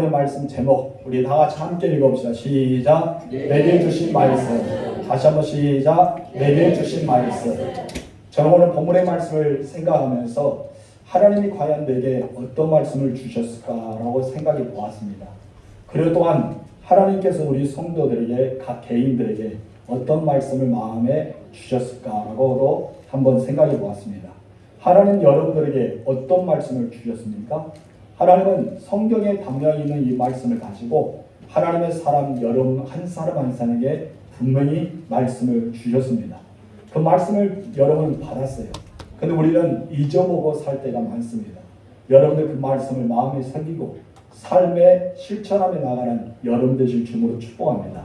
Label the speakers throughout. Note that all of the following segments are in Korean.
Speaker 1: 말씀 제목 우리 다 같이 함께 읽어봅시다. 시작. 내게 주신 말씀. 다시 한번 시작. 내게 주신 말씀. 저는 오늘 본문의 말씀을 생각하면서 하나님이 과연 내게 어떤 말씀을 주셨을까라고 생각해 보았습니다. 그리고 또한 하나님께서 우리 성도들에게 각 개인들에게 어떤 말씀을 마음에 주셨을까라고도 한번 생각해 보았습니다. 하나님 여러분들에게 어떤 말씀을 주셨습니까? 하나님은 성경에 담겨 있는 이 말씀을 가지고 하나님의 사람 여러분 한 사람 한 사람에게 분명히 말씀을 주셨습니다. 그 말씀을 여러분 받았어요. 근데 우리는 잊어보고 살 때가 많습니다. 여러분들 그 말씀을 마음에 새기고 삶에 실천하며 나가는 여러분 되실 주님으로 축복합니다.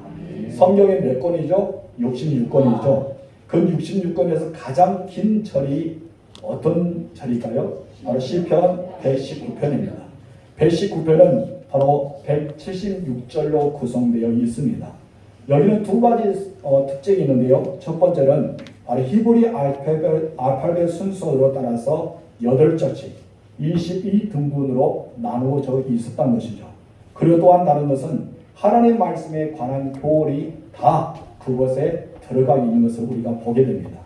Speaker 1: 성경에 몇 권이죠? 66권이죠. 그 66권에서 가장 긴 절이 어떤 절일까요? 바로 시편 119편입니다. 119편은 바로 176절로 구성되어 있습니다. 여기는 두 가지 특징이 있는데요. 첫 번째는 바로 히브리 알파벳 순서로 따라서 8절씩 22등분으로 나누어져 있었다는 것이죠. 그리고 또한 다른 것은 하나님의 말씀에 관한 교훈이 다 그것에 들어가 있는 것을 우리가 보게 됩니다.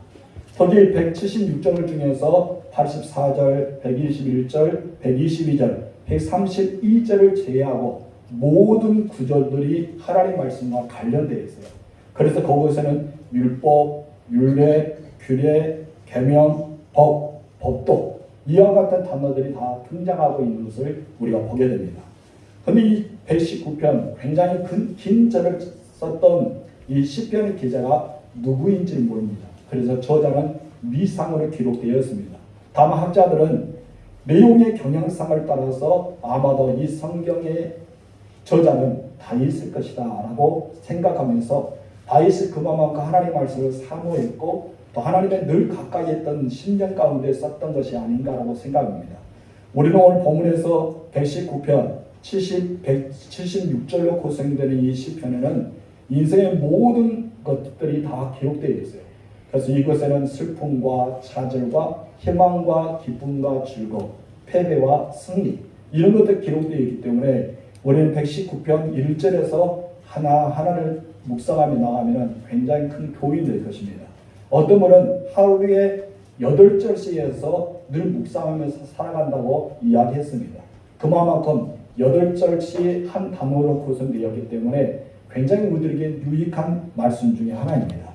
Speaker 1: 특히 176절 중에서 84절, 121절, 122절, 132절을 제외하고 모든 구절들이 하나님 말씀과 관련되어 있어요. 그래서 그것에는 율법, 율례, 규례, 계명, 법, 법도 이와 같은 단어들이 다 등장하고 있는 것을 우리가 보게 됩니다. 그런데 이 119편 굉장히 긴 절을 썼던 이 시편의 기자가 누구인지 모릅니다. 그래서 저자는 미상으로 기록되었습니다. 다만 학자들은 내용의 경향성을 따라서 아마도 이 성경의 저자는 다윗일 것이다 라고 생각하면서 다윗이 그만큼 하나님의 말씀을 사모했고 또 하나님의 늘 가까이 했던 심령 가운데 썼던 것이 아닌가라고 생각합니다. 우리는 오늘 본문에서 119편 176절로 구성되는 이 시편에는 인생의 모든 것들이 다 기록되어 있어요. 그래서 이것에는 슬픔과 좌절과 희망과 기쁨과 즐거움, 패배와 승리 이런 것들이 기록되어 있기 때문에 우리는 119편 1절에서 하나하나를 묵상하며 나가면 굉장히 큰 교훈이 될 것입니다. 어떤 분은 하루에 8절씩에서 늘 묵상하면서 살아간다고 이야기했습니다. 그만큼 8절씩 한 단어로 구성되었기 때문에 굉장히 우리에게 유익한 말씀 중에 하나입니다.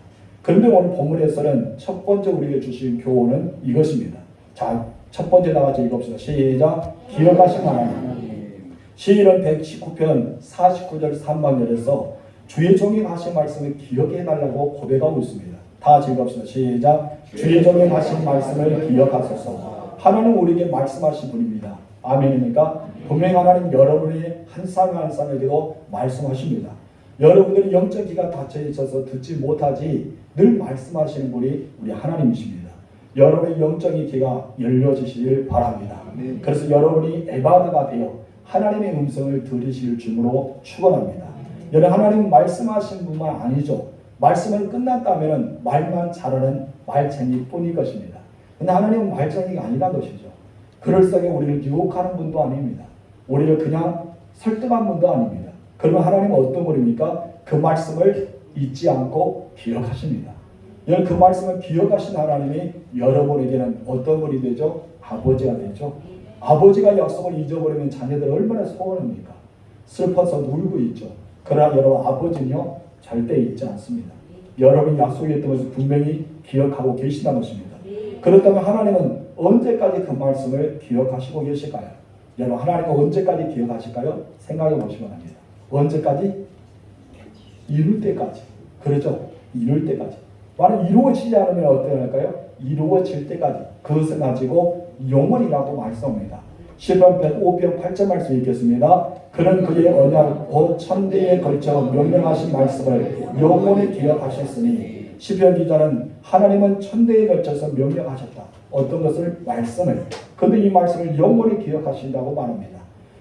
Speaker 1: 그런데 오늘 본문에서는 첫 번째 우리에게 주신 교훈은 이것입니다. 자, 첫 번째 다 같이 읽읍시다. 시작. 기억하신 하나님. 시인은 119편 49절 3반절에서 주의 종이 하신 말씀을 기억해달라고 고백하고 있습니다. 다 같이 읽읍시다. 시작. 주의 종이 하신 말씀을 기억하소서. 하나님 우리에게 말씀하신 분입니다. 아멘입니까? 분명히 하나님 여러분이 한 사람 한 사람에게도 말씀하십니다. 여러분들이 영적 귀가 닫혀 있어서 듣지 못하지 늘 말씀하시는 분이 우리 하나님이십니다. 여러분의 영적인 귀가 열려지시길 바랍니다. 그래서 여러분이 에바드가 되어 하나님의 음성을 들으실 줄로 축원합니다. 여러분 하나님 말씀하신 분만 아니죠. 말씀은 끝났다면 말만 잘하는 말쟁이뿐일 것입니다. 그런데 하나님은 말쟁이가 아니라는 것이죠. 그럴싸하게 우리를 유혹하는 분도 아닙니다. 우리를 그냥 설득한 분도 아닙니다. 그러면 하나님은 어떤 분입니까? 그 말씀을 잊지 않고 기억하십니다. 여러분 그 말씀을 기억하신 하나님이 여러분에게는 어떤 분이 되죠? 아버지가 되죠. 아버지가 약속을 잊어버리면 자녀들 얼마나 서운합니까? 슬퍼서 울고 있죠. 그러나 여러분 아버지는요 절대 잊지 않습니다. 여러분이 약속했던 것을 분명히 기억하고 계신다는 것입니다. 그렇다면 하나님은 언제까지 그 말씀을 기억하시고 계실까요? 여러분 하나님은 언제까지 기억하실까요? 생각해 보시기 바랍니다. 언제까지? 이룰 때까지. 그렇죠? 이룰 때까지. 만약 이루어지지 않으면 어떻게 할까요? 이루어질 때까지. 그것을 가지고 영원이라고 말씀합니다. 시편 105편 8절 말씀 읽겠습니다. 그는 그의 언약 곧 천대에 걸쳐 명령하신 말씀을 영원히 기억하셨으니 시편 기자는 하나님은 천대에 걸쳐서 명령하셨다. 어떤 것을? 말씀을. 그런데 이 말씀을 영원히 기억하신다고 말합니다.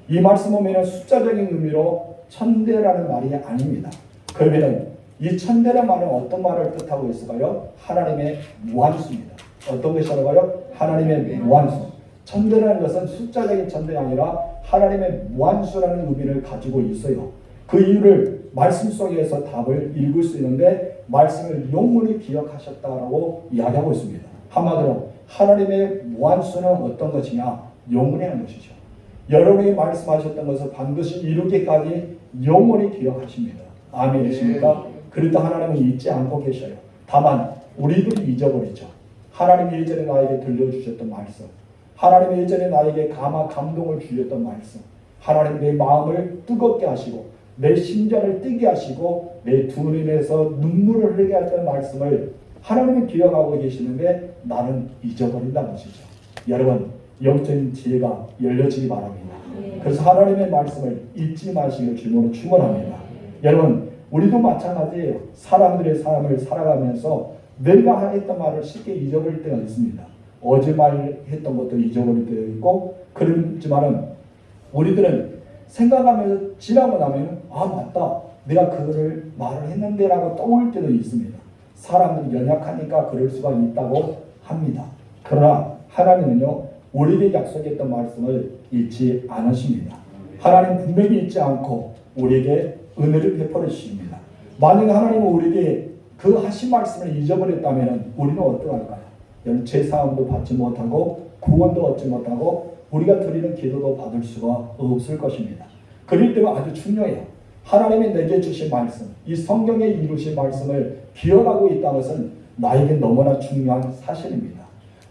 Speaker 1: 이 말씀 보면 숫자적인 의미로 천대라는 말이 아닙니다. 그러면 이 천대라는 말은 어떤 말을 뜻하고 있을까요? 하나님의 무한수입니다. 어떤 것이라고요? 하나님의 무한수. 천대라는 것은 숫자적인 천대가 아니라 하나님의 무한수라는 의미를 가지고 있어요. 그 이유를 말씀 속에서 답을 읽을 수 있는데 말씀을 영원히 기억하셨다라고 이야기하고 있습니다. 한마디로 하나님의 무한수는 어떤 것이냐? 영원히 하는 것이죠. 여러분이 말씀하셨던 것을 반드시 이루기까지 영원히 기억하십니다. 아멘이십니까? 그래도 하나님은 잊지 않고 계셔요. 다만 우리들이 잊어버리죠. 하나님이 예전에 나에게 들려주셨던 말씀, 하나님이 예전에 나에게 감동을 주셨던 말씀, 하나님 내 마음을 뜨겁게 하시고 내 심장을 뛰게 하시고 내 두 눈에서 눈물을 흘리게 했던 말씀을 하나님은 기억하고 계시는데 나는 잊어버린다는 것이죠. 여러분, 영적인 지혜가 열려지기 바랍니다. 그래서 하나님의 말씀을 잊지 마시길 주님으로 축원합니다. 여러분, 우리도 마찬가지예요. 사람들의 삶을 살아가면서 내가 했던 말을 쉽게 잊어버릴 때가 있습니다. 어제 말했던 것도 잊어버릴 때가 있고, 그렇지만은 우리들은 생각하면서 지나고 나면 아 맞다, 내가 그거를 말을 했는데 라고 떠올 때도 있습니다. 사람들이 연약하니까 그럴 수가 있다고 합니다. 그러나 하나님은요, 우리에게 약속했던 말씀을 잊지 않으십니다. 하나님 분명히 잊지 않고 우리에게 은혜를 베풀어 주십니다. 만약 하나님은 우리에게 그 하신 말씀을 잊어버렸다면 우리는 어떡할까요? 제사함도 받지 못하고 구원도 얻지 못하고 우리가 드리는 기도도 받을 수가 없을 것입니다. 그럴 때가 아주 중요해요. 하나님이 내게 주신 말씀, 이 성경에 이루신 말씀을 기억하고 있다는 것은 나에게 너무나 중요한 사실입니다.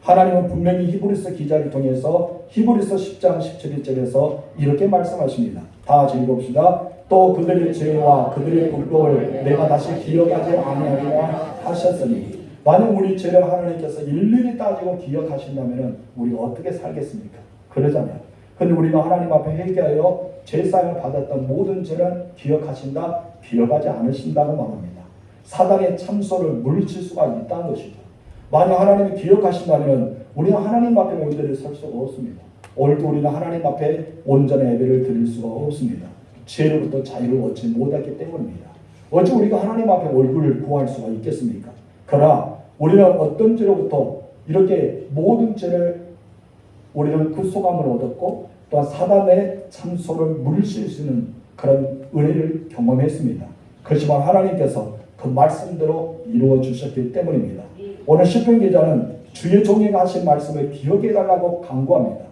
Speaker 1: 하나님은 분명히 히브리서 기자를 통해서 히브리서 10장 17절에서 이렇게 말씀하십니다. 다 같이 읽읍시다. 또 그들의 죄와 그들의 불법을 내가 다시 기억하지 아니하리라 하셨으니, 만약 우리 죄를 하나님께서 일일이 따지고 기억하신다면 우리가 어떻게 살겠습니까? 그러잖아요. 근데 우리가 하나님 앞에 회개하여 죄사함을 받았던 모든 죄는 기억하신다, 기억하지 않으신다고 말합니다. 사단의 참소를 물리칠 수가 있다는 것이죠. 만약 하나님이 기억하신다면 우리는 하나님 앞에 온전히 설 수가 없습니다. 오늘도 우리는 하나님 앞에 온전한 예배를 드릴 수가 없습니다. 죄로부터 자유를 얻지 못했기 때문입니다. 어찌 우리가 하나님 앞에 얼굴을 구할 수가 있겠습니까? 그러나 우리는 어떤 죄로부터 이렇게 모든 죄를 우리는 구속함을 얻었고 또한 사단의 참소를 물리칠 수 있는 그런 은혜를 경험했습니다. 그렇지만 하나님께서 그 말씀대로 이루어 주셨기 때문입니다. 오늘 시편 기자는 주의 종에게 하신 말씀을 기억해 달라고 간구합니다.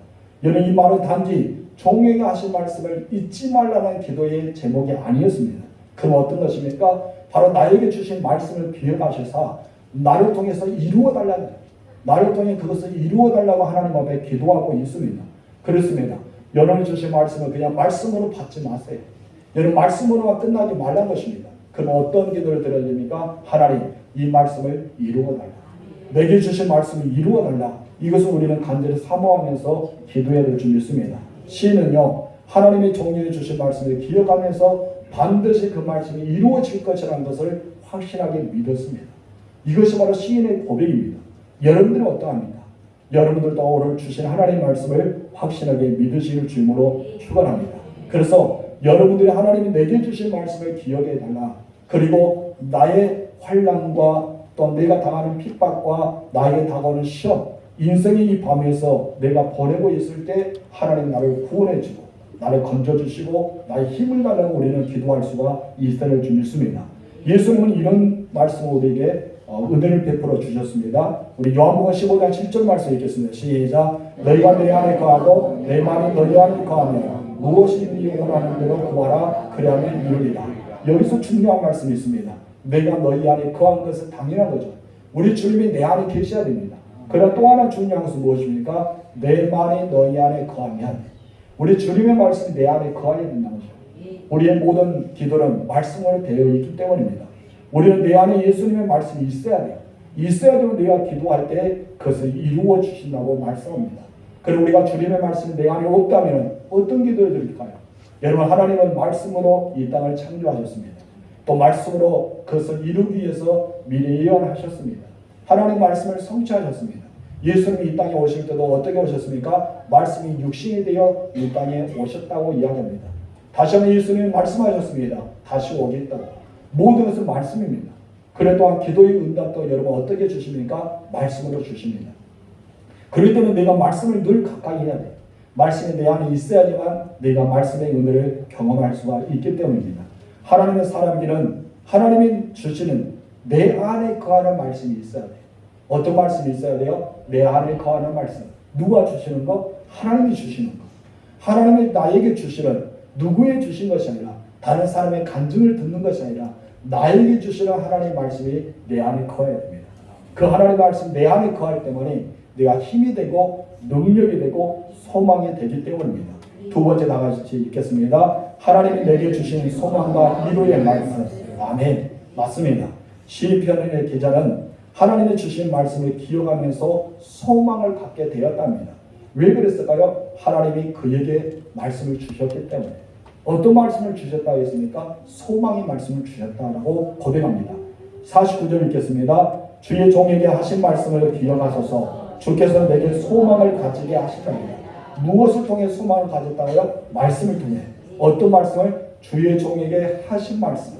Speaker 1: 여러분, 이 말은 단지 종에게 하신 말씀을 잊지 말라는 기도의 제목이 아니었습니다. 그럼 어떤 것입니까? 바로 나에게 주신 말씀을 기억하셔서 나를 통해서 이루어 달라는, 나를 통해 그것을 이루어 달라고 하나님 앞에 기도하고 있습니다. 그렇습니다. 여러분이 주신 말씀을 그냥 말씀으로 받지 마세요. 여러분, 말씀으로만 끝나지 말라는 것입니다. 그럼 어떤 기도를 드려야 됩니까? 하나님, 이 말씀을 이루어 달라. 내게 주신 말씀을 이루어 달라. 이것을 우리는 간절히 사모하면서 기도해야 될 줄 믿습니다. 시인은요, 하나님의 종류에 주신 말씀을 기억하면서 반드시 그 말씀이 이루어질 것이라는 것을 확실하게 믿었습니다. 이것이 바로 시인의 고백입니다. 여러분들은 어떠합니까? 여러분들도 오늘 주신 하나님의 말씀을 확실하게 믿으시길 주님으로 축원합니다. 그래서 여러분들이 하나님이 내게 주신 말씀을 기억해 달라. 그리고 나의 환난과 또 내가 당하는 핍박과 나에게 다가오는 시험, 인생의 이 밤에서 내가 보내고 있을 때 하나님 나를 구원해주고 나를 건져주시고 나의 힘을 달라고 우리는 기도할 수가 있을 줄 믿습니다. 예수님은 이런 말씀을 우리에게 은혜를 베풀어 주셨습니다. 우리 요한복음 15장 7절 말씀 읽겠습니다. 시작. 너희가 내 안에 거하고 내 말이 너희 안에 거하면 무엇이 네 원하는 대로 구하라. 그리하면 이루리라. 여기서 중요한 말씀이 있습니다. 내가 너희 안에 거한 것은 당연한 거죠. 우리 주님이 내 안에 계셔야 됩니다. 그러나 또 하나 중요한 것은 무엇입니까? 내 말이 너희 안에 거하면, 우리 주님의 말씀이 내 안에 거해야 된다는 거죠. 우리의 모든 기도는 말씀으로 되어 있기 때문입니다. 우리는 내 안에 예수님의 말씀이 있어야 돼요. 있어야 되면 내가 기도할 때 그것을 이루어 주신다고 말씀합니다. 그리고 우리가 주님의 말씀이 내 안에 없다면 어떤 기도를 드릴까요? 여러분, 하나님은 말씀으로 이 땅을 창조하셨습니다. 또 말씀으로 그것을 이루기 위해서 미리 예언하셨습니다. 하나님 말씀을 성취하셨습니다. 예수님이 이 땅에 오실 때도 어떻게 오셨습니까? 말씀이 육신이 되어 이 땅에 오셨다고 이야기합니다. 다시 한번 예수님이 말씀하셨습니다. 다시 오겠다고. 모든 것은 말씀입니다. 그래 또한 기도의 응답도 여러분 어떻게 주십니까? 말씀으로 주십니다. 그렇기 때문에 내가 말씀을 늘 가까이 해야 돼. 말씀이 내 안에 있어야지만 내가 말씀의 은혜를 경험할 수가 있기 때문입니다. 하나님의 사람들은 하나님이 주시는 내 안에 거하는 말씀이 있어야 돼요. 어떤 말씀이 있어야 돼요? 내 안에 거하는 말씀. 누가 주시는 거? 하나님이 주시는 거. 하나님이 나에게 주시는 누구의 주신 것이 아니라 다른 사람의 간증을 듣는 것이 아니라 나에게 주시는 하나님의 말씀이 내 안에 거해야 됩니다. 그 하나님의 말씀 내 안에 거할 때문에 내가 힘이 되고 능력이 되고 소망이 되기 때문입니다. 두 번째 나가시 읽겠습니다. 하나님이 내게 주신 소망과 위로의 말씀. 아멘. 맞습니다. 시편의 기자는 하나님이 주신 말씀을 기억하면서 소망을 갖게 되었답니다. 왜 그랬을까요? 하나님이 그에게 말씀을 주셨기 때문에. 어떤 말씀을 주셨다고 했습니까? 소망의 말씀을 주셨다라고 고백합니다. 49절 읽겠습니다. 주의 종에게 하신 말씀을 기억하소서. 주께서 내게 소망을 가지게 하시더니. 무엇을 통해 소망을 가졌다고요? 말씀을 통해. 어떤 말씀을? 주의 종에게 하신 말씀.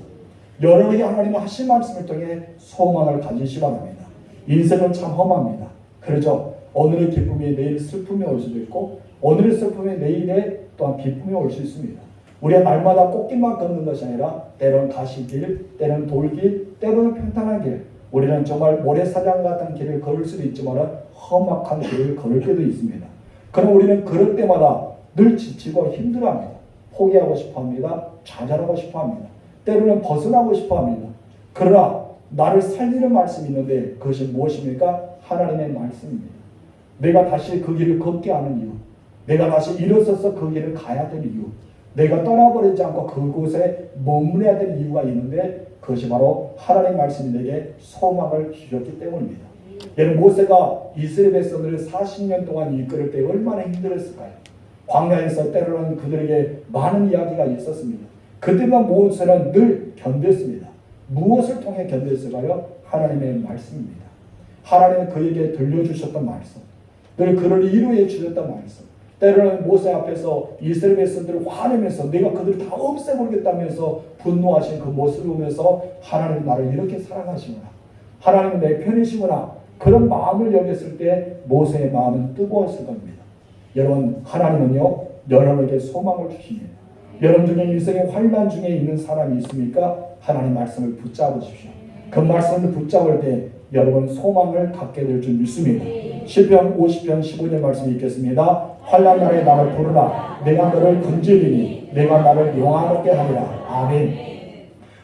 Speaker 1: 여러분이 하나님의 하신 말씀을 통해 소망을 가지시기 바랍니다. 인생은 참 험합니다. 그렇죠? 오늘의 기쁨이 내일 슬픔이 올 수도 있고 오늘의 슬픔이 내일에 또한 기쁨이 올 수 있습니다. 우리가 날마다 꽃길만 걷는 것이 아니라 때로는 가시길, 때로는 돌길, 때로는 평탄한 길, 우리는 정말 모래사장 같은 길을 걸을 수도 있지만 험악한 길을 걸을 때도 있습니다. 그럼 우리는 그럴 때마다 늘 지치고 힘들어합니다. 포기하고 싶어합니다. 좌절하고 싶어합니다. 때로는 벗어나고 싶어합니다. 그러나 나를 살리는 말씀이 있는데 그것이 무엇입니까? 하나님의 말씀입니다. 내가 다시 그 길을 걷게 하는 이유, 내가 다시 일어서서 그 길을 가야 될 이유, 내가 떠나버리지 않고 그곳에 머무러야 될 이유가 있는데 그것이 바로 하나님의 말씀이 내게 소망을 주셨기 때문입니다. 여러분 모세가 이스라엘 백성들을 40년 동안 이끌을 때 얼마나 힘들었을까요? 광야에서 때로는 그들에게 많은 이야기가 있었습니다. 그때만 모세는 늘 견뎠습니다. 무엇을 통해 견뎠을까요? 하나님의 말씀입니다. 하나님은 그에게 들려주셨던 말씀, 늘 그를 위로해 주셨던 말씀. 때로는 모세 앞에서 이스라엘 백성들을 화내면서 내가 그들을 다 없애버리겠다면서 분노하신 그 모습을 보면서 하나님 나를 이렇게 사랑하시구나, 하나님은 내 편이시구나, 그런 마음을 여겼을 때 모세의 마음은 뜨거웠을 겁니다. 여러분 하나님은요 여러분에게 소망을 주십니다. 여러분 중에 인생의 환난 중에 있는 사람이 있습니까? 하나님 말씀을 붙잡으십시오. 그 말씀을 붙잡을 때 여러분 소망을 갖게 될 줄 믿습니다. 시편 50편 15절 말씀 읽겠습니다. 환난 날에 나를 부르라. 내가 너를 건지리니 내가 나를 영화롭게 하리라. 아멘.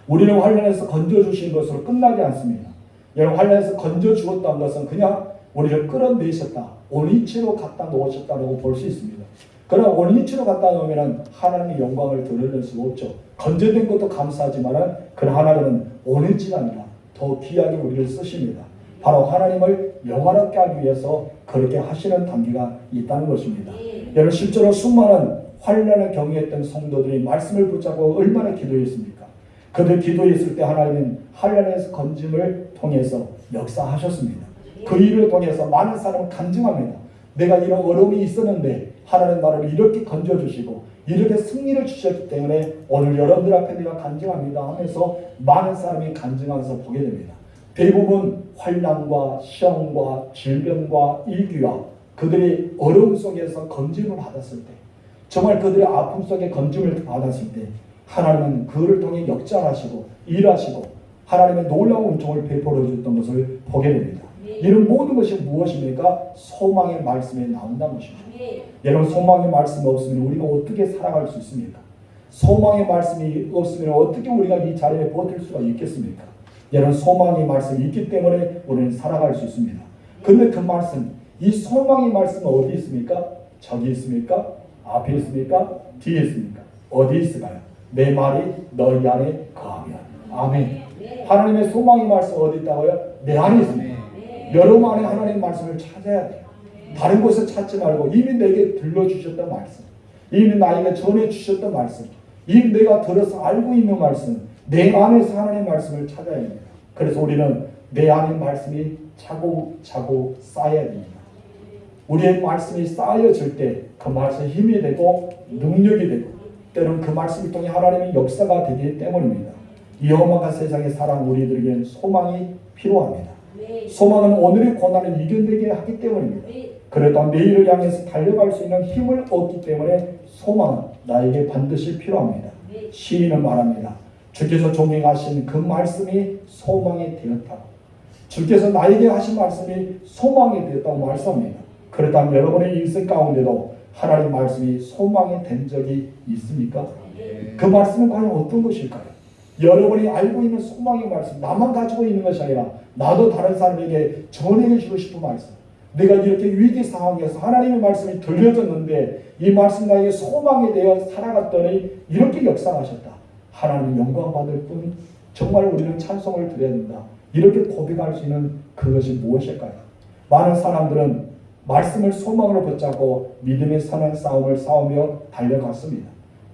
Speaker 1: 우리를 환난에서 건져주신 것으로 끝나지 않습니다. 여러분 환난에서 건져주었다는 것은 그냥 우리를 끌어내셨다, 온이치로 갖다 놓으셨다고 볼 수 있습니다. 그러나 온이치로 갖다 놓으면 하나님의 영광을 드러낼 수가 없죠. 건져낸 것도 감사하지만 그러나 하나님은 온이치가 아니라 더 귀하게 우리를 쓰십니다. 바로 하나님을 영화롭게 하기 위해서 그렇게 하시는 단계가 있다는 것입니다. 여러분 실제로 수많은 환난을 경험했던 성도들이 말씀을 붙잡고 얼마나 기도했습니까? 그들 기도했을 때 하나님은 환난에서 건짐을 통해서 역사하셨습니다. 그 일을 통해서 많은 사람을 간증합니다. 내가 이런 어려움이 있었는데 하나님 나를 이렇게 건져주시고 이렇게 승리를 주셨기 때문에 오늘 여러분들 앞에 내가 간증합니다 하면서 많은 사람이 간증하면서 보게 됩니다. 대부분 환난과 시험과 질병과 일기와 그들이 어려움 속에서 건짐을 받았을 때, 정말 그들의 아픔 속에 건짐을 받았을 때 하나님은 그를 통해 역사하시고 일하시고 하나님의 놀라운 은총을 베풀어 주셨던 것을 보게 됩니다. 이런 모든 것이 무엇입니까? 소망의 말씀에 나온다는 것입니다. 여러분 소망의 말씀이 없으면 우리가 어떻게 살아갈 수 있습니까? 소망의 말씀이 없으면 어떻게 우리가 이 자리에 버틸 수가 있겠습니까? 여러분 소망의 말씀이 있기 때문에 우리는 살아갈 수 있습니다. 근데 그 말씀, 이 소망의 말씀은 어디 있습니까? 저기 있습니까? 앞에 있습니까? 뒤에 있습니까? 어디 있을까요? 내 말이 너희 안에 거하면. 아멘. 하나님의 소망의 말씀 어디 있다고요? 내 안에 있습니다. 여러분 안에 하나님의 말씀을 찾아야 돼요. 다른 곳에 찾지 말고 이미 내게 들려주셨던 말씀, 이미 나에게 전해주셨던 말씀, 이미 내가 들어서 알고 있는 말씀, 내 안에서 하나님의 말씀을 찾아야 합니다. 그래서 우리는 내 안의 말씀이 차곡차곡 쌓여야 됩니다. 우리의 말씀이 쌓여질 때 그 말씀이 힘이 되고 능력이 되고 때로는 그 말씀을 통해 하나님의 역사가 되기 때문입니다. 이 험악한 세상에 살아가는 우리들에게는 소망이 필요합니다. 소망은 오늘의 고난을 이겨내게 하기 때문입니다. 그래도 내일을 향해서 달려갈 수 있는 힘을 얻기 때문에 소망은 나에게 반드시 필요합니다. 시인은 말합니다. 주께서 종행하신 그 말씀이 소망이 되었다고. 주께서 나에게 하신 말씀이 소망이 되었다고 말씀합니다. 그렇다면 여러분의 인생 가운데도 하나님 말씀이 소망이 된 적이 있습니까? 그 말씀은 과연 어떤 것일까요? 여러분이 알고 있는 소망의 말씀, 나만 가지고 있는 것이 아니라 나도 다른 사람에게 전해 주고 싶은 말씀. 내가 이렇게 위기 상황에서 하나님의 말씀이 들려졌는데 이 말씀 나에게 소망이 되어 살아갔더니 이렇게 역사하셨다. 하나님 영광 받을 뿐 정말 우리는 찬송을 드려야 된다. 이렇게 고백할 수 있는 그것이 무엇일까요? 많은 사람들은 말씀을 소망으로 붙잡고 믿음의 선한 싸움을 싸우며 달려갔습니다.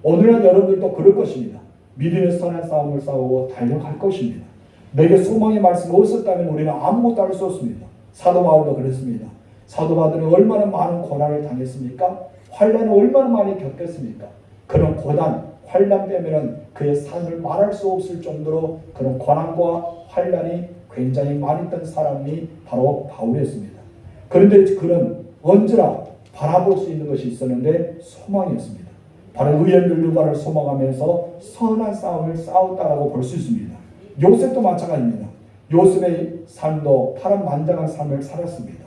Speaker 1: 오늘날 여러분들도 그럴 것입니다. 믿음의 선한 싸움을 싸우고 달려갈 것입니다. 내게 소망의 말씀이 없었다면 우리는 아무것도 할 수 없습니다. 사도 바울도 그랬습니다. 사도 바울이 얼마나 많은 고난을 당했습니까? 환난을 얼마나 많이 겪었습니까? 그런 고난, 환난 때문에 그의 삶을 말할 수 없을 정도로 그런 고난과 환난이 굉장히 많이 있던 사람이 바로 바울이었습니다. 그런데 그는 언제나 바라볼 수 있는 것이 있었는데 소망이었습니다. 바로 의의 멸류관을 소망하면서 선한 싸움을 싸웠다라고 볼 수 있습니다. 요셉도 마찬가지입니다. 요셉의 삶도 파란만장한 삶을 살았습니다.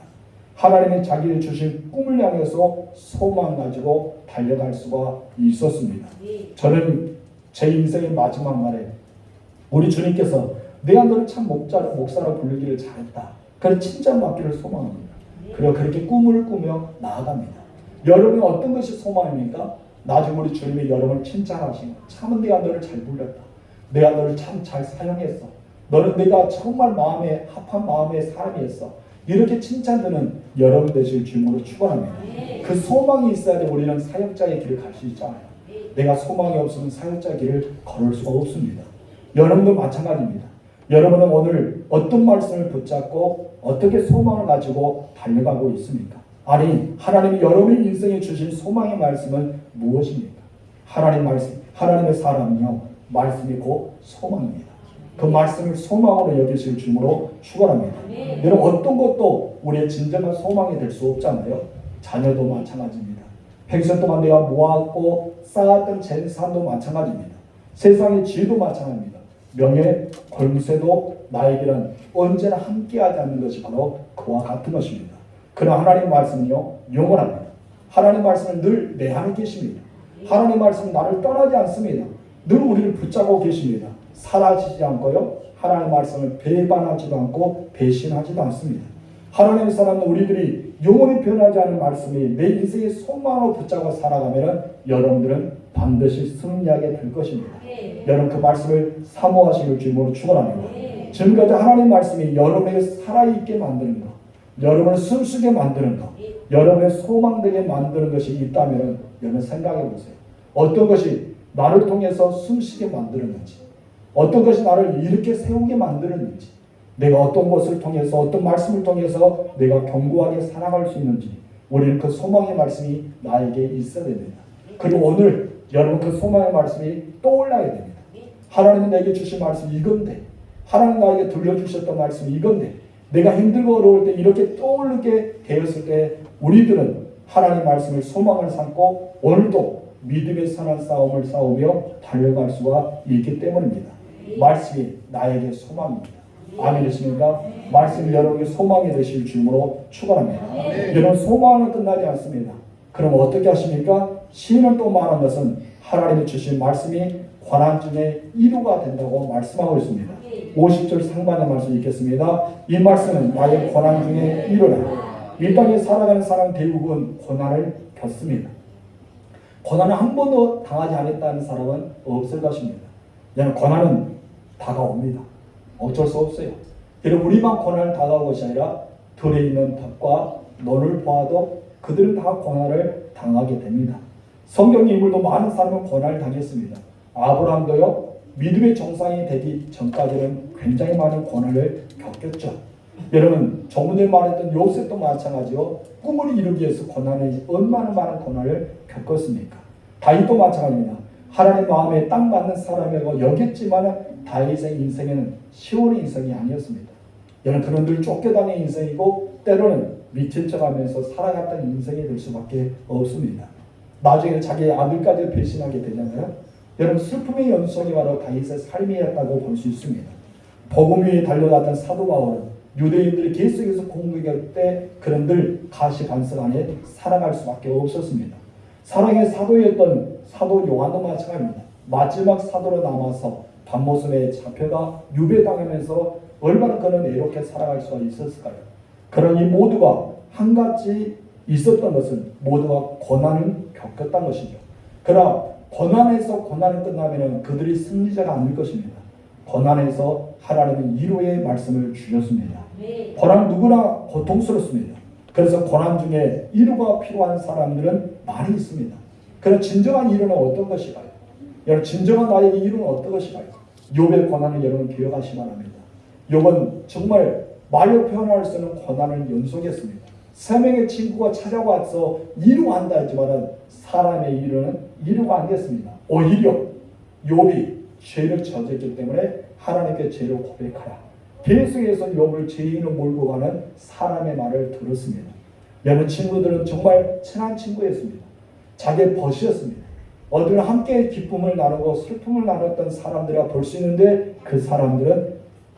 Speaker 1: 하나님이 자기를 주신 꿈을 향해서 소망 가지고 달려갈 수가 있었습니다. 저는 제 인생의 마지막 날에 우리 주님께서 내가 너를 참 목사로 부르기를 잘했다. 그런 칭찬받기를 소망합니다. 그리고 그렇게 꿈을 꾸며 나아갑니다. 여러분은 어떤 것이 소망입니까? 나중에 우리 주님이 여러분을 칭찬하시고 참 내가 너를 잘 불렀다. 내가 너를 참 잘 사용했어. 너는 내가 정말 마음에 합한 마음의 사람이었어. 이렇게 칭찬드는 여러분 되실 주님으로 축원합니다. 그 소망이 있어야 우리는 사역자의 길을 갈 수 있잖아요. 내가 소망이 없으면 사역자의 길을 걸을 수가 없습니다. 여러분도 마찬가지입니다. 여러분은 오늘 어떤 말씀을 붙잡고 어떻게 소망을 가지고 달려가고 있습니까? 아니, 하나님이 여러분의 인생에 주신 소망의 말씀은 무엇입니까? 하나님의 사람이요, 말씀이 곧 소망입니다. 그 말씀을 소망으로 여기실 주님으로 축원합니다. 여러분 어떤 것도 우리의 진정한 소망이 될 수 없잖아요. 자녀도 마찬가지입니다. 평생 동안 내가 모았고 쌓았던 재산도 마찬가지입니다. 세상의 지혜도 마찬가지입니다. 명예, 권세도 나에게는 언제나 함께하지 않는 것이 바로 그와 같은 것입니다. 그러나 하나님 말씀은요, 영원합니다. 하나님 말씀은 늘 내 안에 계십니다. 하나님 말씀은 나를 떠나지 않습니다. 늘 우리를 붙잡고 계십니다. 사라지지 않고요, 하나님 말씀을 배반하지도 않고 배신하지도 않습니다. 하나님의 사람은 우리들이 영원히 변하지 않은 말씀이 내 인생의 소망으로 붙잡고 살아가면 여러분들은 반드시 승리하게 될 것입니다. 여러분 그 말씀을 사모하시길 주님으로 축원합니다. 지금까지 하나님 말씀이 여러분에게 살아있게 만드는 것, 여러분을 숨쉬게 만드는 것, 여러분의 소망되게 만드는 것이 있다면 여러분 생각해 보세요. 어떤 것이 나를 통해서 숨쉬게 만드는지, 어떤 것이 나를 이렇게 세우게 만드는지, 내가 어떤 것을 통해서 어떤 말씀을 통해서 내가 견고하게 살아갈 수 있는지 우리는 그 소망의 말씀이 나에게 있어야 됩니다. 그리고 오늘 여러분 그 소망의 말씀이 떠올라야 됩니다. 하나님은 내게 주신 말씀이 이건데, 하나님 나에게 들려주셨던 말씀이 이건데, 내가 힘들고 어려울 때 이렇게 떠오르게 되었을 때 우리들은 하나님 말씀을 소망을 삼고 오늘도 믿음의 선한 싸움을 싸우며 달려갈 수가 있기 때문입니다. 말씀이 나에게 소망입니다. 아멘이십니까? 말씀이 여러분에게 소망이 되실 주님으로 축원합니다. 여러분 소망은 끝나지 않습니다. 그럼 어떻게 하십니까? 시인은 또 말한 것은 하나님이 주신 말씀이 고난 중에 이루가 된다고 말씀하고 있습니다. 50절 상반의 말씀 읽겠습니다. 이 말씀은 나의 고난 중에 이루라. 이 땅에 살아가는 사람 대부분 고난을 겪습니다. 고난을 한 번도 당하지 않았다는 사람은 없을 것입니다. 여러분 고난은 다가옵니다. 어쩔 수 없어요. 여러분 우리만 고난을 다가온 것이 아니라 들에 있는 닭과 논을 보아도 그들은 다 고난을 당하게 됩니다. 성경 인물도 많은 사람은 고난을 당했습니다. 아브라함도요, 믿음의 정상이 되기 전까지는 굉장히 많은 고난을 겪었죠. 여러분 조금 전에 말했던 요셉도 마찬가지요. 꿈을 이루기 위해서 얼마나 많은 고난을 겪었습니까? 다윗도 마찬가지입니다. 하나님 마음에 딱 맞는 사람이라고 여겼지만 다윗의 인생에는 시온의 인생이 아니었습니다. 여러분 그는 늘 쫓겨다니는 인생이고 때로는 미친 척하면서 살아갔던 인생이 될 수밖에 없습니다. 나중에 자기 아들까지 배신하게 되잖아요. 여러분 슬픔의 연속이 바로 다윗의 삶이었다고 볼 수 있습니다. 복음 위에 달려갔던 사도 바울은 유대인들이 계속해서 공격할 때 그런들 가시반석 안에 살아갈 수밖에 없었습니다. 사랑의 사도였던 사도 요한도 마찬가지입니다. 마지막 사도로 남아서 밤모습에 잡혀가 유배당하면서 얼마나 그는 애롭게 살아갈 수가 있었을까요? 그러나 이 모두가 한 가지 있었던 것은 모두가 고난을 겪었던 것이죠. 그러나 고난에서 고난이 끝나면 그들이 승리자가 아닐 것입니다. 고난에서 하나님은 위로의 말씀을 주셨습니다. 고난 누구나 고통스럽습니다. 그래서 고난 중에 위로가 필요한 사람들은 많이 있습니다. 그러나 진정한 위로는 어떤 것일까요? 여러분 진정한 나에게 위로는 어떤 것일까요? 욥의 고난을 여러분 기억하시기 바랍니다. 욥은 정말 말로 표현할 수 없는 고난을 연속했습니다. 세 명의 친구가 찾아와서 위로한다 했지만 사람의 위로는 위로가 안 됐습니다. 오히려 욥이 죄를 저질렀기 때문에 하나님께 죄를 고백하라. 계속해서 욥을 죄인으로 몰고 가는 사람의 말을 들었습니다. 여러분 친구들은 정말 친한 친구였습니다. 자기의 벗이었습니다. 어떤 함께 기쁨을 나누고 슬픔을 나눴던 사람들이라 볼 수 있는데 그 사람들은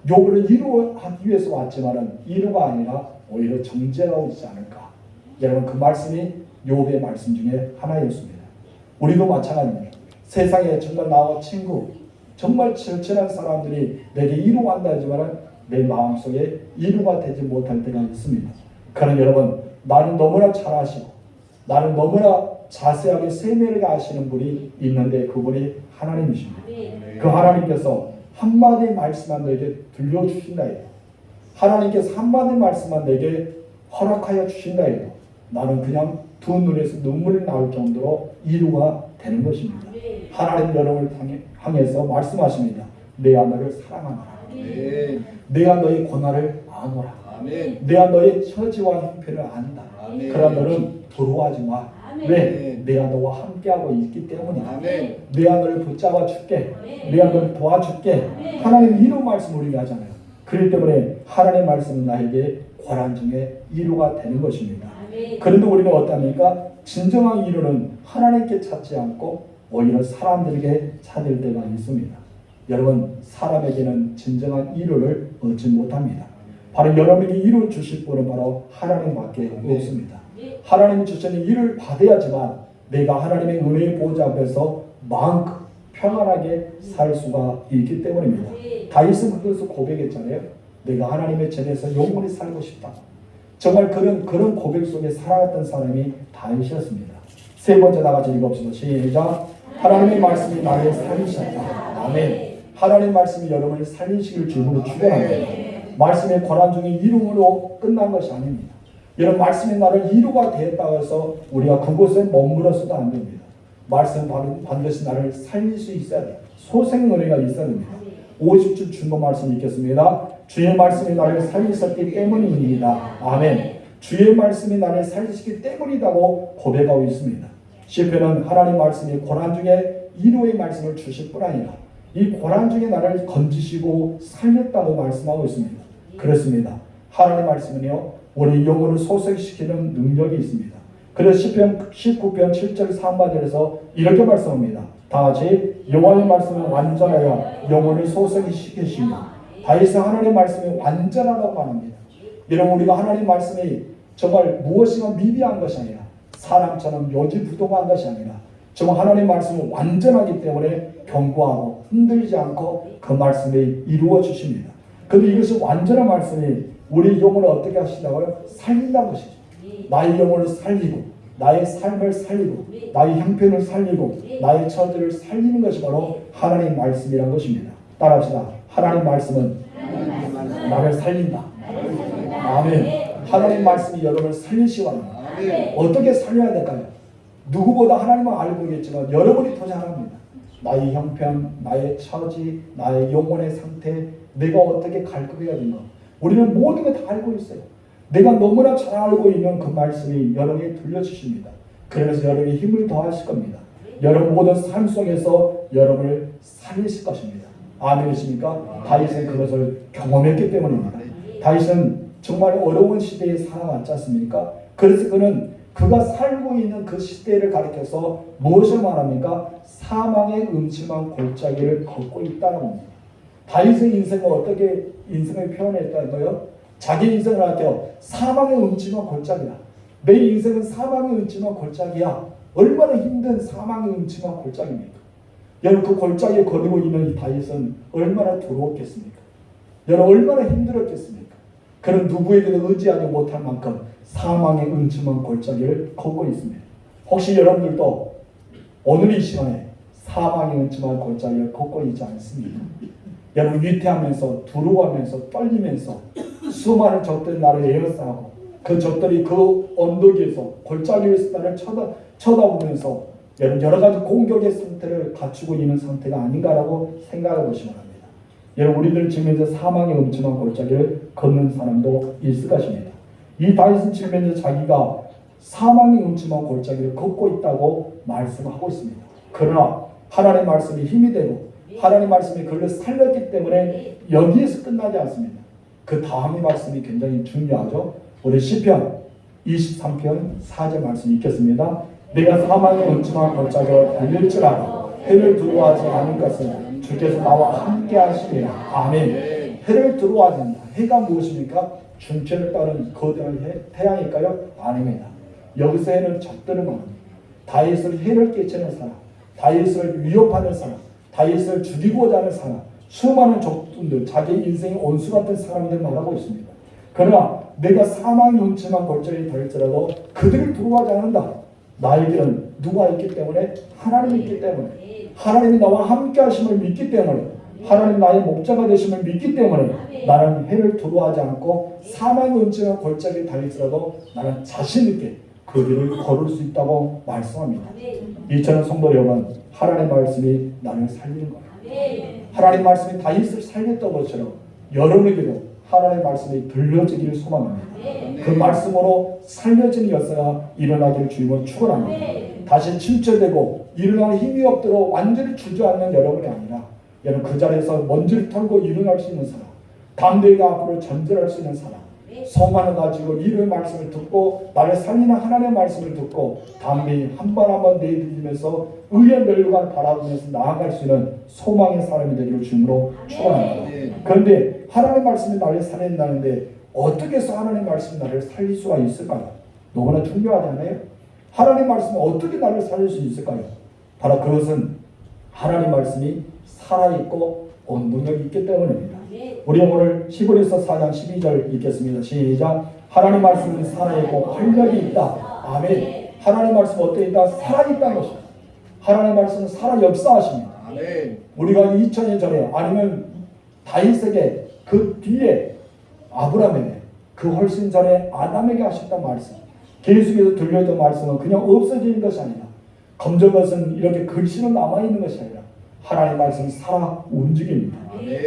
Speaker 1: 욥을 위로하기 위해서 왔지만 위로가 아니라 오히려 정죄하고 있지 않을까. 여러분 그 말씀이 욥의 말씀 중에 하나였습니다. 우리도 마찬가지입니다. 세상에 정말 나와 친구 정말 절친한 사람들이 내게 위로한다 하지만 내 마음속에 위로가 되지 못할 때가 있습니다. 그러나 여러분 나는 너무나 잘 아시고 나는 너무나 자세하게 세밀하게 아시는 분이 있는데 그분이 하나님이십니다. 그 하나님께서 한마디 말씀만 내게 들려주신다 해도 하나님께서 한마디 말씀만 내게 허락하여 주신다 해도 나는 그냥 두 눈에서 눈물이 나올 정도로 위로가 되는 것입니다. 하나님 여러분을 향해서 말씀하십니다. 내가 너를 사랑하노라. 내가 너의 고난을 아노라. 내가 너의 처지와 형편을 안다. 그러나 너는 두려워하지 마. 왜? 내가 너와 함께하고 있기 때문이다. 내가 너를 붙잡아 줄게. 내가 너를 도와줄게. 하나님 위로 말씀 우리가 하잖아요. 그렇기 때문에 하나님의 말씀은 나에게 고난 중에 위로가 되는 것입니다. 그런데 우리는 어떠합니까? 진정한 위로는 하나님께 찾지 않고 오히려 사람들에게 찾을 때가 있습니다. 여러분 사람에게는 진정한 위로를 얻지 못합니다. 바로 여러분에게 위로 주실 분은 바로 하나님밖에 없습니다. 하나님이 주시는 위로를 받아야지만 내가 하나님의 은혜의 보좌 앞에서 마음껏 평안하게 살 수가 있기 때문입니다. 다윗은 그것을 고백했잖아요. 내가 하나님의 전에서 영원히 살고 싶다. 정말 그런 고백 속에 살아갔던 사람이 다윗이었습니다. 세 번째 나가서 읽읍시다. 시작. 하나님의 말씀이 나를 살리셨다. 아멘. 하나님의 말씀이 여러분을 살리시길 주님으로 축원합니다. 말씀의 고난 중에 위로로 끝난 것이 아닙니다. 여러분 말씀이 나를 위로가 되었다고 해서 우리가 그곳에 머물러서도 안 됩니다. 말씀은 반드시 나를 살릴 수 있어야 돼요. 소생은혜가 있어야 됩니다. 50줄 중보 말씀 읽겠습니다. 주의 말씀이 나를 살리셨기 때문입니다. 아멘. 주의 말씀이 나를 살리시기 때문이라고 고백하고 있습니다. 시편은 하나님 말씀이 고난 중에 위로의 말씀을 주실 뿐 아니라 이 고난 중에 나를 건지시고 살렸다고 말씀하고 있습니다. 그렇습니다. 하나님 말씀은요 우리 영혼을 소생시키는 능력이 있습니다. 그래서 시편 19편 7절 3절에서 이렇게 말씀합니다. 다같이 여호와의 말씀은 완전하여 영혼을 소생시키시며 다윗은 하나님의 말씀이 완전하다고 말합니다. 여러분 우리가 하나님 말씀이 정말 무엇인가 미비한 것이 아니라 사람처럼 요지부동한 것이 아니라 정말 하나님 말씀은 완전하기 때문에 견고하고 흔들리지 않고 그 말씀이 이루어 주십니다. 그런데 이것이 완전한 말씀이 우리 영혼을 어떻게 하신다고요? 살린다는 것이죠. 나의 영혼을 살리고 나의 삶을 살리고 나의 형편을 살리고 나의 처지를 살리는 것이 바로 하나님 말씀이라는 것입니다. 따라합시다. 하나님 말씀은 나를 살린다. 아멘. 하나님 말씀이 여러분을 살리시기 바랍니다. 어떻게 살려야 될까요? 누구보다 하나님은 알고 있겠지만 여러분이 더 잘합니다. 나의 형편, 나의 처지, 나의 영혼의 상태, 내가 어떻게 갈 거야 되는 거. 우리는 모든 걸 다 알고 있어요. 내가 너무나 잘 알고 있는 그 말씀이 여러분에게 들려주십니다. 그래서 여러분이 힘을 더하실 겁니다. 여러분 모든 삶 속에서 여러분을 살리실 것입니다. 아멘이십니까? 다윗은 그것을 경험했기 때문입니다. 다윗은 정말 어려운 시대에 살아왔지 않습니까? 그래서 그는 그가 살고 있는 그 시대를 가리켜서 무엇을 말합니까? 사망의 음침한 골짜기를 걷고 있다는 겁니다. 다윗의 인생을 어떻게 인생을 표현했다고요? 자기 인생을 할게요. 사망의 음침한 골짜기다. 내 인생은 사망의 음침한 골짜기야. 얼마나 힘든 사망의 음침한 골짜기입니까? 여러분 그 골짜기에 걸리고 있는 이 다윗은 얼마나 두려웠겠습니까? 여러분 얼마나 힘들었겠습니까? 그는 누구에게도 의지하지 못할 만큼 사망의 음침한 골짜기를 걷고 있습니다. 혹시 여러분들도 오늘 이 시간에 사망의 음침한 골짜기를 걷고 있지 않습니까? 여러분 위태하면서 두려워하면서 떨리면서 수많은 적들이 나를 에워싸고 그 적들이 그 언덕에서 골짜기에서 나를 쳐다보면서 여러 가지 공격의 상태를 갖추고 있는 상태가 아닌가라고 생각해 보시면 합니다. 여러분 우리들 지금 이제 사망의 음침한 골짜기를 걷는 사람도 있을 것입니다. 이 다윗은 지금 이제 자기가 사망의 음침한 골짜기를 걷고 있다고 말씀하고 있습니다. 그러나 하나님의 말씀이 힘이 되고 하나님의 말씀이 그를 살렸기 때문에 여기에서 끝나지 않습니다. 그 다음의 말씀이 굉장히 중요하죠. 우리 시편 23편 4절 말씀 읽겠습니다. 내가 사망의 음침한 골짜기로 달릴지라도 해를 두려워하지 않을 것은 주께서 나와 함께 하시리라. 아멘. 해를 두려워하지 않는다. 해가 무엇입니까? 중천을 따른 거대한 태양일까요? 아닙니다. 여기서 해는 적들을 말합니다. 다윗을 해를 끼치는 사람, 다윗을 위협하는 사람, 다윗을 죽이고자 하는 사람, 수많은 적군들, 자기 인생의 온수 같은 사람들 말하고 있습니다. 그러나 내가 사망의 음침한 골짜기에 달릴지라도 그들을 두려워하지 않는다. 나에게는 누가 있기 때문에? 하나님이 있기 때문에, 하나님이 나와 함께 하심을 믿기 때문에, 하나님 나의 목자가 되심을 믿기 때문에 나는 해를 두려워하지 않고 사망의 음침한 골짜기에 달릴지라도 나는 자신 있게 그 길을 걸을 수 있다고 말씀합니다. 이처럼 성도 여러분, 하나님의 말씀이 나를 살리는 거예요. 하나님의 말씀이 다윗을 살렸던 것처럼 여러분에게도 하나님의 말씀이 들려지기를 소망합니다. 그 말씀으로 살려지는 역사가 일어나기를 주님은 축원합니다. 다시 침체되고 일어나는 힘이 없도록 완전히 주저앉는 여러분이 아니라 여러분 그 자리에서 먼지를 털고 일어날 수 있는 사람, 담대하게 앞으로 전진할 수 있는 사람, 소망을 가지고 이런 말씀을 듣고 나를 살리는 하나님의 말씀을 듣고 담대히 한 번 한 번 내딛으면서 의의 멸류관을 바라보면서 나아갈 수 있는 소망의 사람이 되기를 주님으로 축원합니다. 그런데 하나님의 말씀이 나를 살린다는데 어떻게 해서 하나님의 말씀이 나를 살릴 수가 있을까요? 너무나 중요하지 않아요? 하나님의 말씀이 어떻게 나를 살릴 수 있을까요? 바로 그것은 하나님의 말씀이 살아있고 원동력이 있기 때문입니다. 우리 오늘 히브리서 4장 12절 읽겠습니다. 시작. 하나님 말씀은 살아있고 활력이 있다. 아멘. 하나님 말씀은 어떻게 있다? 살아있다는 것입니다. 하나님 말씀은 살아 역사하십니다. 아멘. 우리가 2000년 전에 아니면 다윗에게 그 뒤에 아브라함에게 그 훨씬 전에 아담에게 하셨던 말씀, 계속해서 들려있던 말씀은 그냥 없어지는 것이 아니라 검정 것은 이렇게 글씨로 남아있는 것이 아니라 하나님의 말씀이 살아 움직입니다.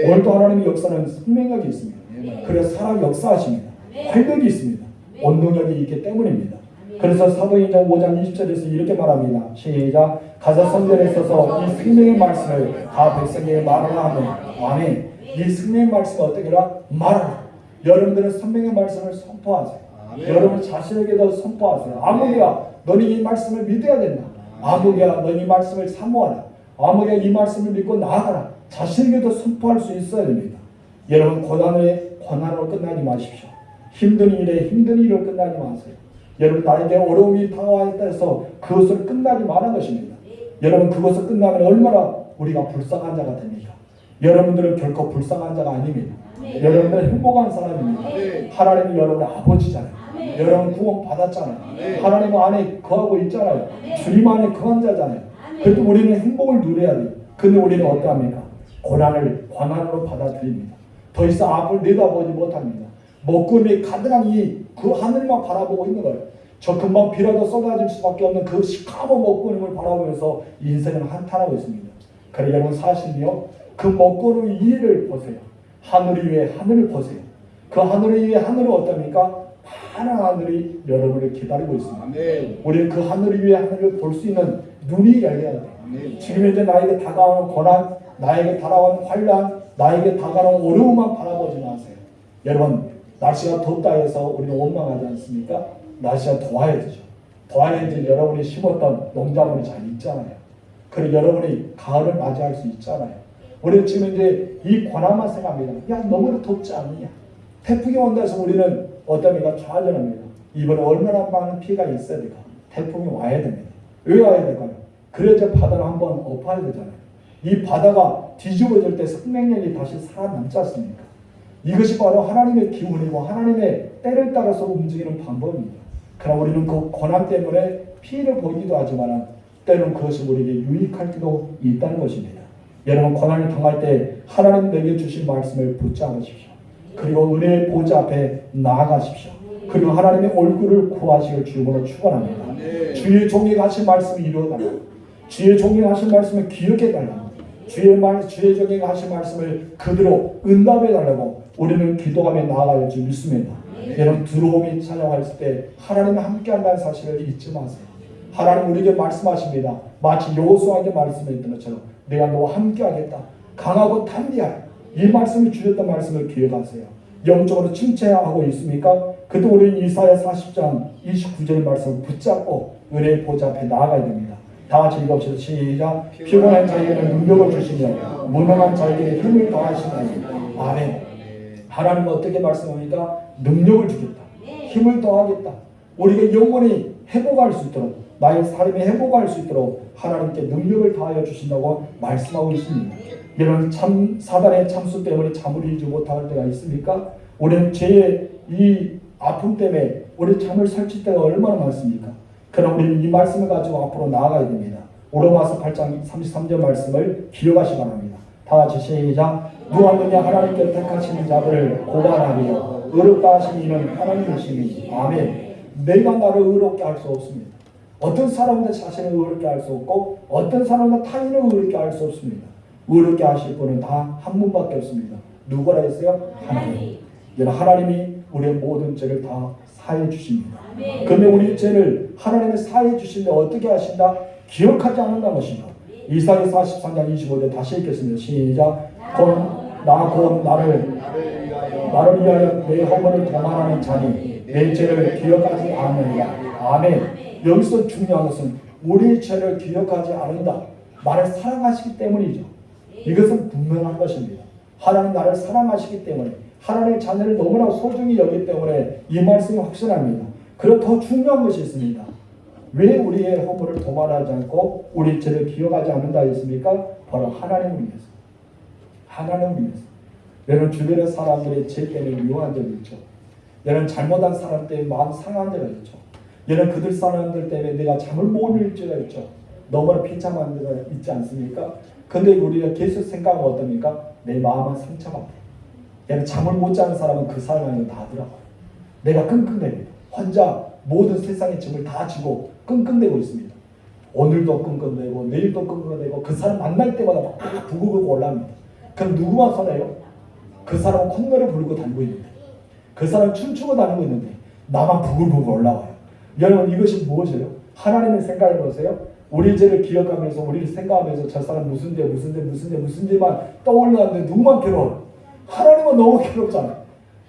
Speaker 1: 오늘 또 하나님의 역사는 생명력이 있습니다. 그래서 살아 역사하십니다. 활력이 있습니다. 원동력이 있기 때문입니다. 그래서 사도행전 5장 20절에서 이렇게 말합니다. 시작. 가서 성전에 있어서 이 생명의 말씀을 다 백성에게 말하라 하면 아멘. 이 생명의 말씀을 어떻게 해라? 말하라. 여러분들은 생명의 말씀을 선포하세요. 여러분 자신에게도 선포하세요. 아무개야 너는 이 말씀을 믿어야 된다. 아무개야 너는 이 말씀을 사모하라. 아무개야 이 말씀을 믿고 나아가라. 자신에게도 선포할 수 있어야 됩니다. 여러분 고난으로 끝나지 마십시오. 힘든 일에 힘든 일로 끝나지 마세요. 여러분 나에게 어려움이 다가왔다 해서 그것을 끝나지 말한 것입니다. 여러분 그것을 끝나면 얼마나 우리가 불쌍한 자가 됩니까? 여러분들은 결코 불쌍한 자가 아닙니다. 여러분들은 행복한 사람입니다. 하나님이 여러분의 아버지잖아요. 여러분 구원 받았잖아요. 하나님 안에 거하고 있잖아요. 주님 안에 거한 자잖아요. 그래도 우리는 행복을 누려야 돼요. 근데 우리는 어떠합니까? 고난으로 받아들입니다. 더 이상 앞을 내다보지 못합니다. 먹구름이 가득한 그 하늘만 바라보고 있는 거예요. 저 금방 비라도 쏟아질 수밖에 없는 그 시커먼 먹구름을 바라보면서 인생을 한탄하고 있습니다. 그래 여러분 사실은요, 그 먹구름 위를 보세요. 하늘 위에 하늘을 보세요. 그 하늘 위에 하늘은 어떻습니까? 파란 하늘이 여러분을 기다리고 있습니다. 우리는 그 하늘 위에 하늘을 볼 수 있는 눈이 열려야 돼요. 지금 현재 나에게 다가오는 고난, 나에게 다가오는 환난, 나에게 다가오는 어려움만 바라보지 마세요. 여러분 날씨가 덥다 해서 우리는 원망하지 않습니까? 날씨가 더워야 되죠. 더워야지 여러분이 심었던 농작물이 잘 있잖아요. 그리고 여러분이 가을을 맞이할 수 있잖아요. 우리는 지금 이제 이 고난만 생각합니다. 야, 너무 덥지 않느냐? 태풍이 온다 해서 우리는 어떻습니까? 좌절합니다. 이번에 얼마나 많은 피해가 있어야 될까? 태풍이 와야 됩니다. 왜 와야 될까요? 그래야 바다를 한번 엎어야 되잖아요. 이 바다가 뒤집어질 때 생명력이 다시 살아남지 않습니까? 이것이 바로 하나님의 기운이고 하나님의 때를 따라서 움직이는 방법입니다. 그러나 우리는 그 고난 때문에 피해를 보기도 하지만 때로는 그것이 우리에게 유익할 때도 있다는 것입니다. 여러분, 고난을 당할 때 하나님 내게 주신 말씀을 붙잡으십시오. 그리고 은혜의 보좌 앞에 나아가십시오. 그리고 하나님의 얼굴을 구하시길 주님으로 축원합니다. 주의 종이 하신 말씀을 이루어달라고, 주의 종이 하신 말씀을 기억해달라고, 주의 종이 하신 말씀을 그대로 응답해달라고 우리는 기도하며 나아갈 줄 믿습니다. 여러분, 두려움이 찾아왔을 때 하나님이 함께한다는 사실을 잊지 마세요. 하나님 우리에게 말씀하십니다. 마치 여호수아에게 말씀했던 것처럼 내가 너와 함께하겠다. 강하고 담대하라. 이 말씀을 주셨던 말씀을 기억하세요. 영적으로 침체하고 있습니까? 그때 우리는 이사야 40장 29절 말씀을 붙잡고 은혜의 보좌 앞에 나아가야 됩니다. 다 같이 읽읍시다. 시작. 피곤한 자에게는 능력을 주시며 무능한 자에게 힘을 더하시나니. 아멘. 하나님은 어떻게 말씀합니까? 능력을 주겠다. 힘을 더하겠다. 우리가 영원히 회복할 수 있도록, 나의 삶에 회복할 수 있도록 하나님께 능력을 다하여 주신다고 말씀하고 있습니다. 이런 사단의 참수 때문에 잠을 이루지 못할 때가 있습니까? 우리는 죄의 이 아픔 때문에 우리 잠을 설칠 때가 얼마나 많습니까? 그럼 우리는 이 말씀을 가지고 앞으로 나아가야 됩니다. 로마서 8장 33절 말씀을 기억하시기 바랍니다. 다 같이 시작. 누구느냐 하나님께 택하시는 자들을 고발하리요 의롭다 하신 이는 하나님이시니. 아멘. 내가 나를 의롭게 할 수 없습니다. 어떤 사람도 자신을 의롭게 할 수 없고 어떤 사람도 타인을 의롭게 할 수 없습니다. 의롭게 하실 분은 다 한 분밖에 없습니다. 누구라 했어요? 하나님. 하나님이 우리의 모든 죄를 다 사해 주십니다. 그런데 우리 죄를 하나님이 사해 주시는데 어떻게 하신다? 기억하지 않는다는 것입니다. 이사야 43장 25절 다시 읽겠습니다. 시작. 곧 나를 위하여 내 허물을 도말하는 자니 내 죄를 기억하지 않느니라. 아멘. 여기서 중요한 것은 우리의 죄를 기억하지 않는다. 나를 사랑하시기 때문이죠. 이것은 분명한 것입니다. 하나님 나를 사랑하시기 때문에, 하나님의 자녀를 너무나 소중히 여기기 때문에 이 말씀이 확실합니다. 그리고 더 중요한 것이 있습니다. 왜 우리의 허물을 도말하지 않고 우리 죄를 기억하지 않는다 했습니까? 바로 하나님을 위해서. 하나님을 위해서. 여러분, 주변의 사람들의 죄 때문에 미워한 적이 있죠. 여러분, 잘못한 사람 때문에 마음 상한 적이 있죠. 여러분, 그들 사람들 때문에 내가 잠을 못 이룰 때가 있죠. 너무나 비참한 데가 있지 않습니까? 근데 우리가 계속 생각하면 어떻습니까? 내 마음은 상처가 돼요. 여러분, 잠을 못 자는 사람은 그 사람은 다 하더라고요. 내가 끙끙댑니다. 혼자 모든 세상의 짐을 다 지고 끙끙대고 있습니다. 오늘도 끙끙대고 내일도 끙끙대고 그 사람 만날 때마다 막 부글부글 올라옵니다. 그럼 누구만 손해요? 그 사람은 콧노래 부르고 다니고 있는데, 그 사람은 춤추고 다니고 있는데 나만 부글부글 올라와요. 여러분, 이것이 무엇이에요? 하나님을 생각해 보세요. 우리 죄를 기억하면서 우리를 생각하면서 저 사람 무슨 죄만 떠올랐는데 누구만 괴로워요? 하나님은 너무 괴롭잖아요.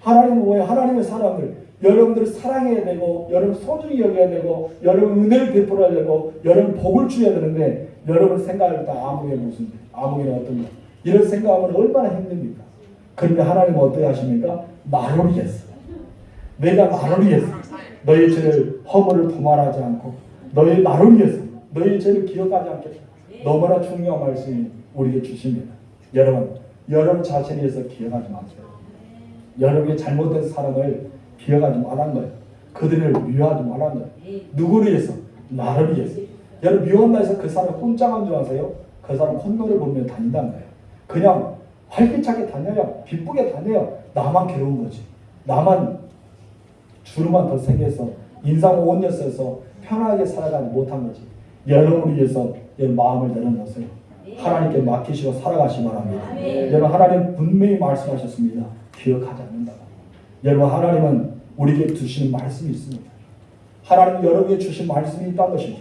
Speaker 1: 하나님은 뭐예요? 하나님의 사람들, 여러분들을 사랑해야 되고, 여러분 소중히 여겨야 되고, 여러분 은혜를 베풀어야 되고, 여러분 복을 주어야 되는데, 여러분 생각할 때 아무개는 무슨 죄, 아무개는 어떤 거, 이런 생각하면 얼마나 힘듭니까? 그런데 하나님은 어떻게 하십니까? 나를 위해서, 내가 나를 위해서 너희 죄를 허물을 도말하지 않고 너희 나를 위해서 너희 죄를 기억하지 않겠다. 너무나 중요한 말씀이 우리에게 주십니다. 여러분 자신에 대해서 기억하지 마세요. 여러분이 잘못된 사람을 기억하지 말란 거예요. 그들을 미워하지 말란 거예요. 누구를 위해서? 나를 위해서. 여러분, 미워한다 해서 그 사람 꼼짝한 줄 아세요? 그 사람 콧노래 보며 다닌다는 거예요. 그냥 활기차게 다녀요. 기쁘게 다녀요. 나만 괴로운 거지. 나만 주름만 더 생겨서 인상 온녀서서 편하게 살아가지 못한 거지. 여러분을 위해서 여러분 마음을 내려놓으세요. 하나님께 맡기시고 살아가시기 바랍니다. 여러분, 하나님 분명히 말씀하셨습니다. 기억하지 않는다. 여러분, 하나님은 우리에게 주시는 말씀이 있습니다. 하나님 여러분에게 주신 말씀이 있다는 것이죠.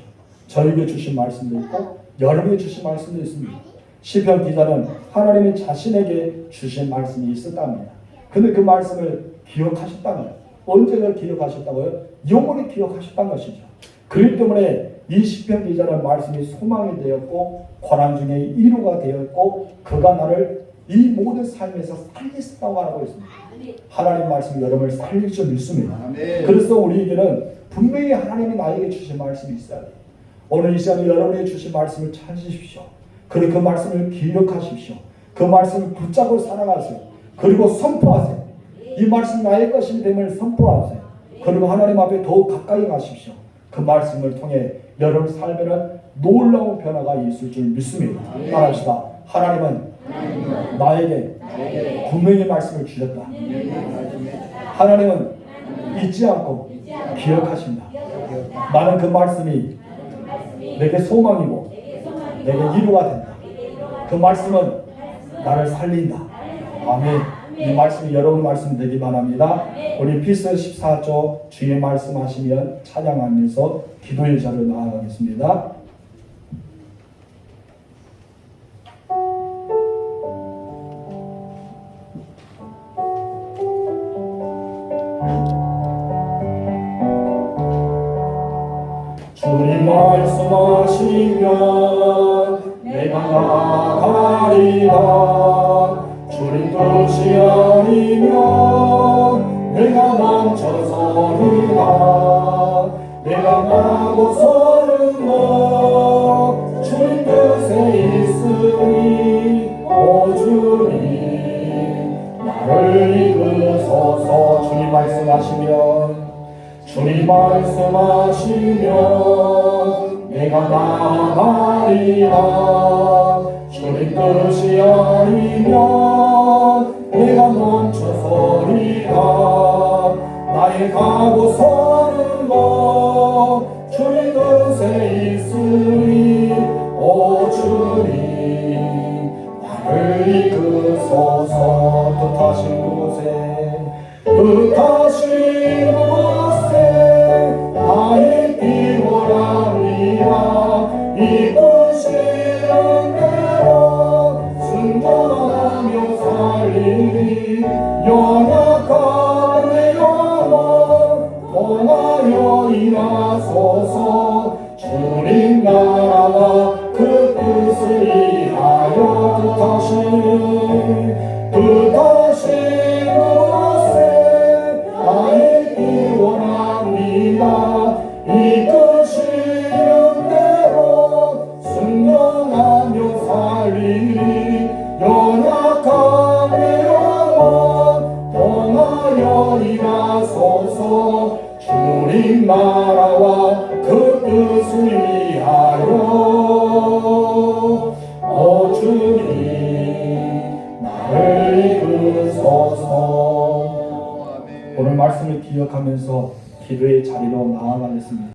Speaker 1: 저에게 주신 말씀도 있고 여러분에게 주신 말씀도 있습니다. 시편 기자는 하나님이 자신에게 주신 말씀이 있었답니다. 근데 그 말씀을 기억하셨다는 거예요. 언제 그걸 기억하셨다고요? 영원히 기억하셨다는 것이죠. 그렇기 때문에 이 시편 기자의 말씀이 소망이 되었고 고난 중에 위로가 되었고 그가 나를 이 모든 삶에서 살리셨다고 하고 있습니다. 하나님 말씀이 여러분을 살릴 줄 믿습니다. 그래서 우리에게는 분명히 하나님이 나에게 주신 말씀이 있어야 돼요. 오늘 이 시간에 여러분에게 주신 말씀을 찾으십시오. 그리고 그 말씀을 기억하십시오. 그 말씀을 붙잡고 살아가세요. 그리고 선포하세요. 이 말씀 나의 것이 됨을 선포하세요. 그리고 하나님 앞에 더욱 가까이 가십시오. 그 말씀을 통해 여러분 삶에는 놀라운 변화가 있을 줄 믿습니다. 말합시다. 하나님은 나에게 분명히 말씀을 주셨다. 하나님은 잊지 않고 기억하신다. 나는 그 말씀이 내게 소망이고 내게 위로가 된다. 그 말씀은 나를 살린다. 아멘. 이 말씀이 여러분 말씀 되기 바랍니다. 우리 피스 14조 주의 말씀하시면 찬양하면서 기도의 자리로 나아가겠습니다. 주님 말씀하시면 내가 나아가리라. 주님 뜻이 아니면 내가 멈춰서리라. 내가 나고서는 것 주님 뜻에 있으니 오 주님 나를 이끄소서. 주님 말씀하시면 주님 말씀하시면 내가 나아가리라. 주님 뜻이 아니면 내가 멈춰서리라. 나의 가고 서는 것 주님 뜻에 있으니 오 주님 나를 이끄소서. 뜻하신 곳에 뜻하신 곳에 나의 뛰어나리라. 이끄시는 대로 순종하며 살리리. 연약한 내 영혼 통하여 일하소서. 주님 나라와 그 뜻을 위하여 뜻하신 곳에 나의 뛰어납니다. 이끄시는 대로 순종하며 살리리. 연약한 내 영혼 통하여 일하소서. 주님 나라와 그 뜻을 위하여 오 주님 나를 이끄소서. 오늘 말씀을 기억하면서 기도의 자리로 나아가겠습니다.